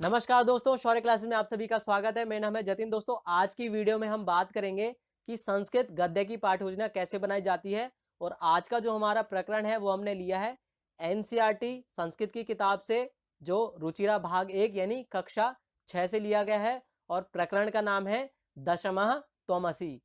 नमस्कार दोस्तों, शौर्य क्लासेस में आप सभी का स्वागत है। मेरा नाम है जतिन। दोस्तों, आज की वीडियो में हम बात करेंगे कि संस्कृत गद्य की पाठ योजना कैसे बनाई जाती है। और आज का जो हमारा प्रकरण है वो हमने लिया है एनसीईआरटी संस्कृत की किताब से, जो रुचिरा भाग 1 यानी कक्षा 6 से लिया गया है। और प्रकरण का नाम है दशमः त्वमसि।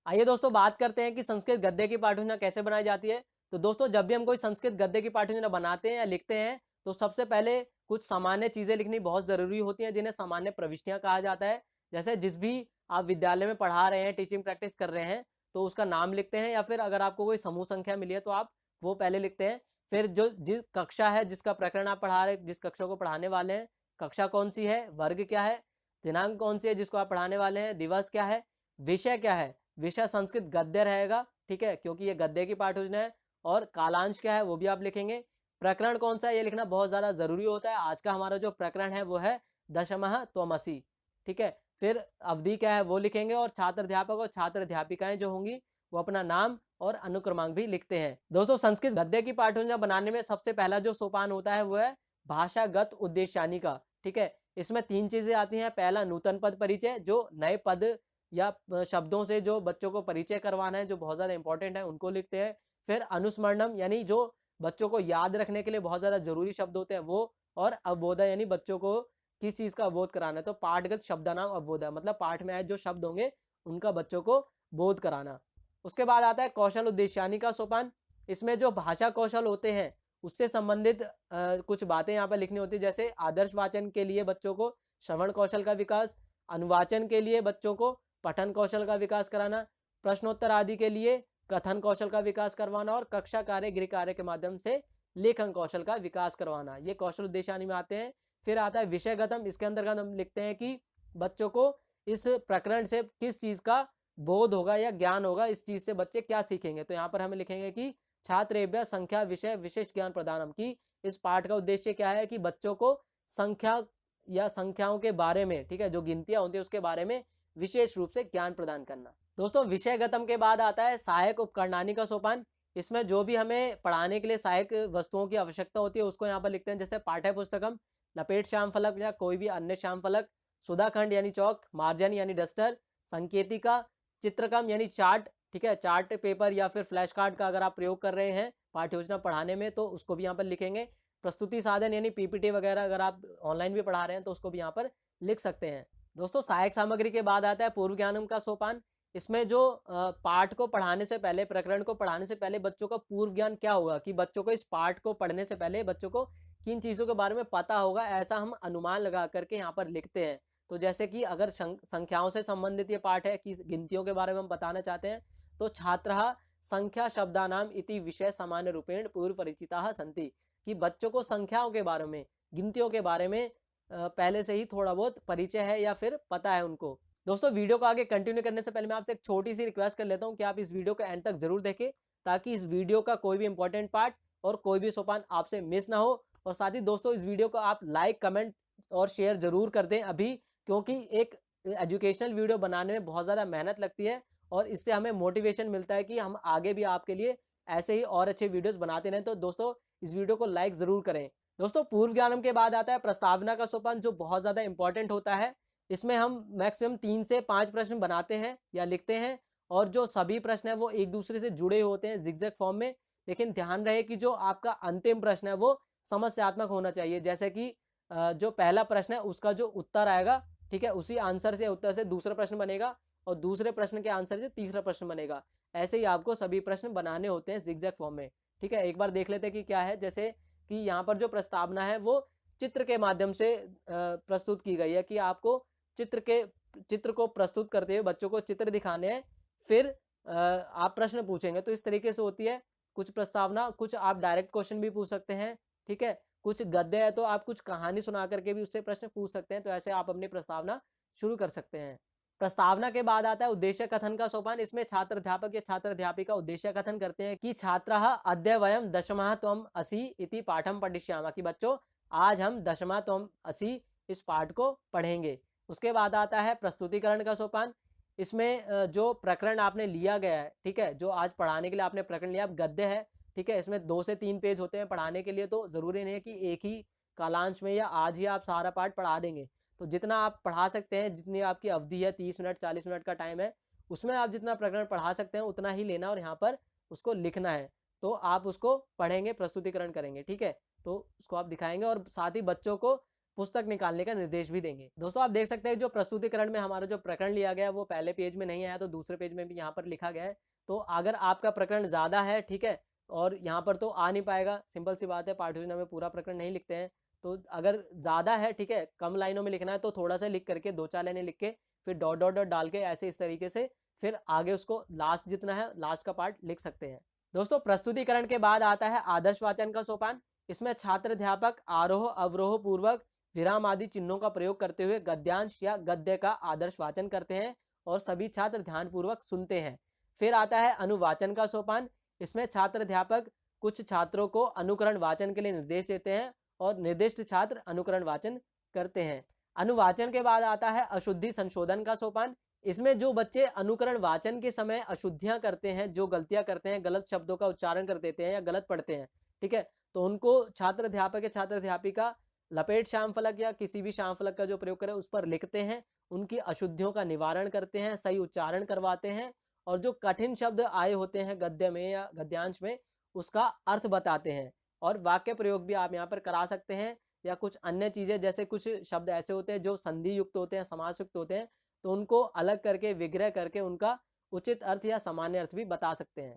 आइए दोस्तों, बात करते हैं कि संस्कृत गद्य की पाठ योजना कैसे बनाई जाती है। तो दोस्तों, जब भी हम कोई संस्कृत गद्य की पाठ योजना बनाते हैं या लिखते हैं तो सबसे पहले कुछ सामान्य चीजें लिखनी बहुत जरूरी होती हैं, जिन्हें सामान्य प्रविष्टियां कहा जाता है। जैसे जिस भी आप विद्यालय में पढ़ा रहे हैं, टीचिंग प्रैक्टिस कर रहे हैं, तो उसका नाम लिखते हैं, या फिर अगर आपको कोई समूह संख्या मिली है तो आप वो पहले लिखते हैं। फिर जो जिस कक्षा है, जिसका प्रकरण आप पढ़ा रहे हैं, जिस कक्षा को पढ़ाने वाले हैं, कक्षा कौन सी है, वर्ग क्या है, दिनांक कौन सी है जिसको आप पढ़ाने वाले हैं, दिवस क्या है, विषय क्या है। विषय संस्कृत गद्य रहेगा, ठीक है, क्योंकि ये गद्य की पाठ योजना है। और कालांश क्या है वो भी आप लिखेंगे। प्रकरण कौन सा है ये लिखना बहुत ज्यादा जरूरी होता है। आज का हमारा जो प्रकरण है वो है दशमः त्वमसि, ठीक है। फिर अवधि क्या है वो लिखेंगे, और छात्र अध्यापक और छात्र अध्यापिकाएं जो होंगी वो अपना नाम और अनुक्रमांक भी लिखते हैं। दोस्तों, संस्कृत गद्य की पाठ योजना बनाने में सबसे पहला जो सोपान होता है वो है भाषागत उद्देश्यानी का, ठीक है। इसमें 3 चीजें आती हैं। पहला, नूतन पद परिचय, जो नए पद या शब्दों से जो बच्चों को परिचय करवाना है, जो बहुत ज्यादा इंपॉर्टेंट है, उनको लिखते हैं। फिर अनुस्मरणम, यानी जो बच्चों को याद रखने के लिए बहुत ज्यादा जरूरी शब्द होते हैं वो। और अवबोधा, यानी बच्चों को किस चीज का अवबोध कराना है, तो पाठगत शब्दानाम अवबोधा, मतलब पाठ में आए जो शब्द होंगे उनका बच्चों को बोध कराना। उसके बाद आता है कौशल उद्देश्यानी का सोपान। इसमें जो भाषा कौशल होते हैं उससे संबंधित कुछ बातें यहाँ पर लिखनी होती है। जैसे आदर्श वाचन के लिए बच्चों को श्रवण कौशल का विकास, अनुवाचन के लिए बच्चों को पठन कौशल का विकास कराना, प्रश्नोत्तर आदि के लिए कथन कौशल का विकास करवाना, और कक्षा कार्य गृह कार्य के माध्यम से लेखन कौशल का विकास करवाना। ये कौशल उद्देश्यानी में आते हैं। फिर आता है विषयगतम। इसके अंतर्गत हम लिखते हैं कि बच्चों को इस प्रकरण से किस चीज का बोध होगा या ज्ञान होगा, इस चीज से बच्चे क्या सीखेंगे। तो यहाँ पर हमें लिखेंगे कि छात्रेभ्य संख्या विषय विशिष्ट ज्ञान प्रदानम, की इस पाठ का उद्देश्य क्या है कि बच्चों को संख्या या संख्याओं के बारे में, ठीक है, जो गिनतियां होती है उसके बारे में विशेष रूप से ज्ञान प्रदान करना। दोस्तों, विषयगतम के बाद आता है सहायक उपकरणानी का सोपान। इसमें जो भी हमें पढ़ाने के लिए सहायक वस्तुओं की आवश्यकता होती है उसको यहाँ पर लिखते हैं। जैसे पाठ्य पुस्तकम, लपेट श्याम फलक या कोई भी अन्य श्याम फलक, सुधाखंड यानी चौक, मार्जन यानी डस्टर, संकेतिका, चित्रकम यानी चार्ट, ठीक है, चार्ट पेपर या फिर फ्लैश कार्ड का अगर आप प्रयोग कर रहे हैं पाठ्य योजना पढ़ाने में तो उसको भी यहाँ पर लिखेंगे। प्रस्तुति साधन यानी पीपीटी वगैरह अगर आप ऑनलाइन भी पढ़ा रहे हैं तो उसको भी यहाँ पर लिख सकते हैं। दोस्तों, सहायक सामग्री के बाद आता है पूर्व ज्ञानम का सोपान। इसमें जो पाठ को पढ़ाने से पहले, प्रकरण को पढ़ाने से पहले बच्चों का पूर्व ज्ञान क्या होगा, कि बच्चों को इस पाठ को पढ़ने से पहले बच्चों को किन चीज़ों के बारे में पता होगा, ऐसा हम अनुमान लगा करके यहाँ पर लिखते हैं। तो जैसे कि अगर संख्याओं से संबंधित ये पाठ है, कि गिनतियों के बारे में हम बताना चाहते हैं, तो छात्रः संख्या शब्दानाम इति विषय सामान्य रूपेण पूर्व परिचिताः सन्ति, कि बच्चों को संख्याओं के बारे में, गिनतियों के बारे में पहले से ही थोड़ा बहुत परिचय है या फिर पता है उनको। दोस्तों, वीडियो को आगे कंटिन्यू करने से पहले मैं आपसे एक छोटी सी रिक्वेस्ट कर लेता हूं कि आप इस वीडियो को एंड तक जरूर देखें, ताकि इस वीडियो का कोई भी इंपॉर्टेंट पार्ट और कोई भी सोपान आपसे मिस ना हो। और साथ ही दोस्तों, इस वीडियो को आप लाइक, कमेंट और शेयर जरूर कर दें अभी, क्योंकि एक एजुकेशनल वीडियो बनाने में बहुत ज़्यादा मेहनत लगती है और इससे हमें मोटिवेशन मिलता है कि हम आगे भी आपके लिए ऐसे ही और अच्छे वीडियोस बनाते रहें। तो दोस्तों, इस वीडियो को लाइक ज़रूर करें। दोस्तों, पूर्व ज्ञानम के बाद आता है प्रस्तावना का सोपान, जो बहुत ज़्यादा इंपॉर्टेंट होता है। इसमें हम मैक्सिमम 3 से 5 प्रश्न बनाते हैं या लिखते हैं, और जो सभी प्रश्न है वो एक दूसरे से जुड़े होते हैं जिगजैग फॉर्म में। लेकिन ध्यान रहे कि जो आपका अंतिम प्रश्न है वो समस्यात्मक होना चाहिए। जैसे कि जो पहला प्रश्न है उसका जो उत्तर आएगा, ठीक है, उसी आंसर से, उत्तर से दूसरा प्रश्न बनेगा, और दूसरे प्रश्न के आंसर से तीसरा प्रश्न बनेगा। ऐसे ही आपको सभी प्रश्न बनाने होते हैं जिगजैग फॉर्म में, ठीक है। एक बार देख लेते हैं कि क्या है। जैसे कि यहाँ पर जो प्रस्तावना है वो चित्र के माध्यम से प्रस्तुत की गई है, कि आपको चित्र को प्रस्तुत करते हुए बच्चों को चित्र दिखाने हैं, फिर आप प्रश्न पूछेंगे। तो इस तरीके से होती है कुछ प्रस्तावना। कुछ आप डायरेक्ट क्वेश्चन भी पूछ सकते हैं, ठीक है। कुछ गद्य है तो आप कुछ कहानी सुना करके भी उससे प्रश्न पूछ सकते हैं। तो ऐसे आप अपनी प्रस्तावना शुरू कर सकते हैं। प्रस्तावना के बाद आता है उद्देश्य कथन का सोपान। इसमें छात्र अध्यापक या छात्र अध्यापिका उद्देश्य कथन करते हैं कि छात्रः अद्य वयम दशमः त्वमसि इति पाठम पठिष्यामः, कि बच्चों आज हम दशमः त्वमसि इस पाठ को पढ़ेंगे। उसके बाद आता है प्रस्तुतिकरण का सोपान। इसमें जो प्रकरण आपने लिया गया है, ठीक है, जो आज पढ़ाने के लिए आपने प्रकरण लिया, गद्य है, ठीक है, इसमें 2 से 3 पेज होते हैं पढ़ाने के लिए। तो जरूरी नहीं है कि एक ही कालांश में या आज ही आप सारा पाठ पढ़ा देंगे। तो जितना आप पढ़ा सकते हैं, जितनी आपकी अवधि है 30 मिनट 40 मिनट का टाइम है, उसमें आप जितना प्रकरण पढ़ा सकते हैं उतना ही लेना और यहाँ पर उसको लिखना है। तो आप उसको पढ़ेंगे, प्रस्तुतिकरण करेंगे, ठीक है। तो उसको आप दिखाएंगे और साथ ही बच्चों को पुस्तक निकालने का निर्देश भी देंगे। दोस्तों आप देख सकते हैं जो प्रस्तुतिकरण में हमारा जो प्रकरण लिया गया है वो पहले पेज में नहीं आया, तो दूसरे पेज में भी यहाँ पर लिखा गया है। तो अगर आपका प्रकरण ज़्यादा है, ठीक है, और यहाँ पर तो आ नहीं पाएगा, सिंपल सी बात है, पाठ योजना में पूरा प्रकरण नहीं लिखते हैं। तो अगर ज़्यादा है, ठीक है, कम लाइनों में लिखना है तो थोड़ा सा लिख करके 2-4 लाइनें लिख के फिर डॉट डॉट डॉट डाल के ऐसे इस तरीके से फिर आगे उसको लास्ट जितना है लास्ट का पार्ट लिख सकते हैं। दोस्तों प्रस्तुतिकरण के बाद आता है आदर्श वाचन का सोपान। इसमें छात्र अध्यापक आरोह अवरोह पूर्वक विराम आदि चिन्हों का प्रयोग करते हुए गद्यांश या गद्य का आदर्श वाचन करते हैं और सभी छात्र ध्यानपूर्वक सुनते हैं। फिर आता है अनुवाचन का सोपान। इसमें छात्र अध्यापक कुछ छात्रों को अनुकरण वाचन के लिए निर्देश देते हैं और निर्दिष्ट छात्र अनुकरण वाचन करते हैं। अनुवाचन के बाद आता है अशुद्धि संशोधन का सोपान। इसमें जो बच्चे अनुकरण वाचन के समय अशुद्धियां करते हैं, जो गलतियां करते हैं, गलत शब्दों का उच्चारण कर देते हैं या गलत पढ़ते हैं, ठीक है, तो उनको छात्र अध्यापक या छात्र अध्यापिका लपेट श्याम फलक या किसी भी श्याम फलक का जो प्रयोग करें उस पर लिखते हैं, उनकी अशुद्धियों का निवारण करते हैं, सही उच्चारण करवाते हैं और जो कठिन शब्द आए होते हैं गद्य में या गद्यांश में उसका अर्थ बताते हैं। और वाक्य प्रयोग भी आप यहाँ पर करा सकते हैं या कुछ अन्य चीज़ें, जैसे कुछ शब्द ऐसे होते हैं जो संधि युक्त होते हैं, समास युक्त होते हैं, तो उनको अलग करके विग्रह करके उनका उचित अर्थ या सामान्य अर्थ भी बता सकते हैं।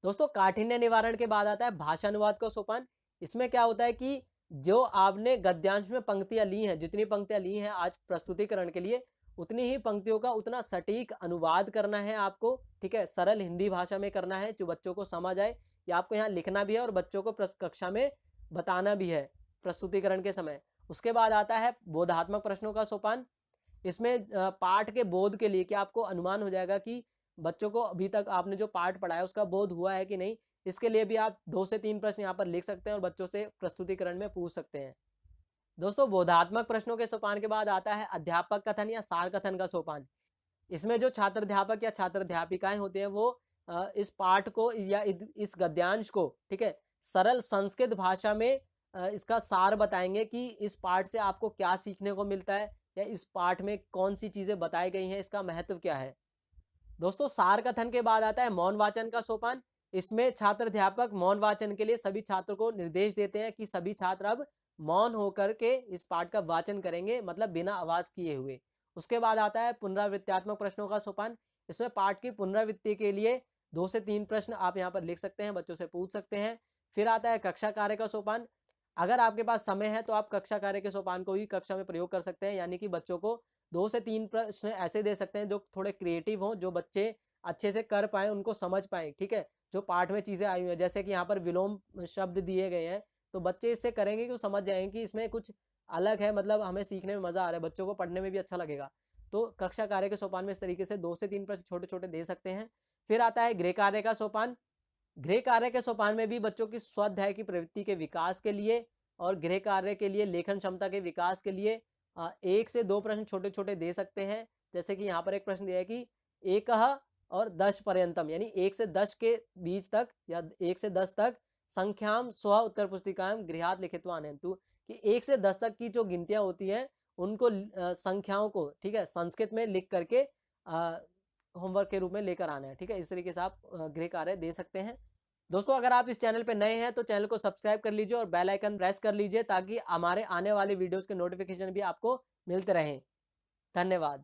दोस्तों काठिन्य निवारण के बाद आता है भाषा अनुवाद का सोपान। इसमें क्या होता है कि जो आपने गद्यांश में पंक्तियां ली हैं, जितनी पंक्तियां ली हैं आज प्रस्तुतिकरण के लिए, उतनी ही पंक्तियों का उतना सटीक अनुवाद करना है आपको, ठीक है, सरल हिंदी भाषा में करना है जो बच्चों को समझ आए। या आपको यहाँ लिखना भी है और बच्चों को कक्षा में बताना भी है प्रस्तुतिकरण के समय। उसके बाद आता है बोधात्मक प्रश्नों का सोपान। इसमें पाठ के बोध के लिए कि आपको अनुमान हो जाएगा कि बच्चों को अभी तक आपने जो पाठ पढ़ाया उसका बोध हुआ है कि नहीं, इसके लिए भी आप 2 से 3 प्रश्न यहाँ पर लिख सकते हैं और बच्चों से प्रस्तुतिकरण में पूछ सकते हैं। दोस्तों बोधात्मक प्रश्नों के सोपान के बाद आता है अध्यापक कथन या सार कथन का सोपान। इसमें जो छात्र अध्यापक या छात्र अध्यापिकाएं होते हैं वो इस पाठ को या इस गद्यांश को, ठीक है, सरल संस्कृत भाषा में इसका सार बताएंगे कि इस पाठ से आपको क्या सीखने को मिलता है या इस पाठ में कौन सी चीजें बताई गई हैं, इसका महत्व क्या है। दोस्तों सार कथन के बाद आता है मौन वाचन का सोपान। इसमें छात्र अध्यापक मौन वाचन के लिए सभी छात्रों को निर्देश देते हैं कि सभी छात्र अब मौन होकर के इस पाठ का वाचन करेंगे, मतलब बिना आवाज किए हुए। उसके बाद आता है पुनरावृत्त्यात्मक प्रश्नों का सोपान। इसमें पाठ की पुनरावृत्ति के लिए 2 से 3 प्रश्न आप यहाँ पर लिख सकते हैं, बच्चों से पूछ सकते हैं। फिर आता है कक्षा कार्य का सोपान। अगर आपके पास समय है तो आप कक्षा कार्य के सोपान को ही कक्षा में प्रयोग कर सकते हैं, यानी कि बच्चों को 2 से 3 प्रश्न ऐसे दे सकते हैं जो थोड़े क्रिएटिव हों, जो बच्चे अच्छे से कर पाए, उनको समझ पाए, ठीक है, जो पाठ में चीज़ें आई हुई हैं, जैसे कि यहाँ पर विलोम शब्द दिए गए हैं, तो बच्चे इससे करेंगे कि वो समझ जाएंगे कि इसमें कुछ अलग है, मतलब हमें सीखने में मज़ा आ रहा है, बच्चों को पढ़ने में भी अच्छा लगेगा। तो कक्षा कार्य के सोपान में इस तरीके से 2 से 3 प्रश्न छोटे छोटे दे सकते हैं। फिर आता है गृह कार्य का सोपान। गृह कार्य के सोपान में भी बच्चों की स्वाध्याय की प्रवृत्ति के विकास के लिए और गृह कार्य के लिए लेखन क्षमता के विकास के लिए 1 से 2 प्रश्न छोटे छोटे दे सकते हैं। जैसे कि यहाँ पर एक प्रश्न दिया है कि 1 और 10 पर्यंतम, यानी 1 से 10 के बीच तक या 1 से 10 तक संख्याम स्व उत्तर पुस्तिकाएं गृहात लिखितवान है, तो कि 1 से 10 तक की जो गिनतियां होती हैं उनको संख्याओं को, ठीक है, संस्कृत में लिख करके होमवर्क के रूप में लेकर आना है, ठीक है। इस तरीके से आप गृह कार्य दे सकते हैं। दोस्तों अगर आप इस चैनल पे नए हैं तो चैनल को सब्सक्राइब कर लीजिए और बेल आइकन प्रेस कर लीजिए ताकि हमारे आने वाले वीडियोस के नोटिफिकेशन भी आपको मिलते रहें। धन्यवाद।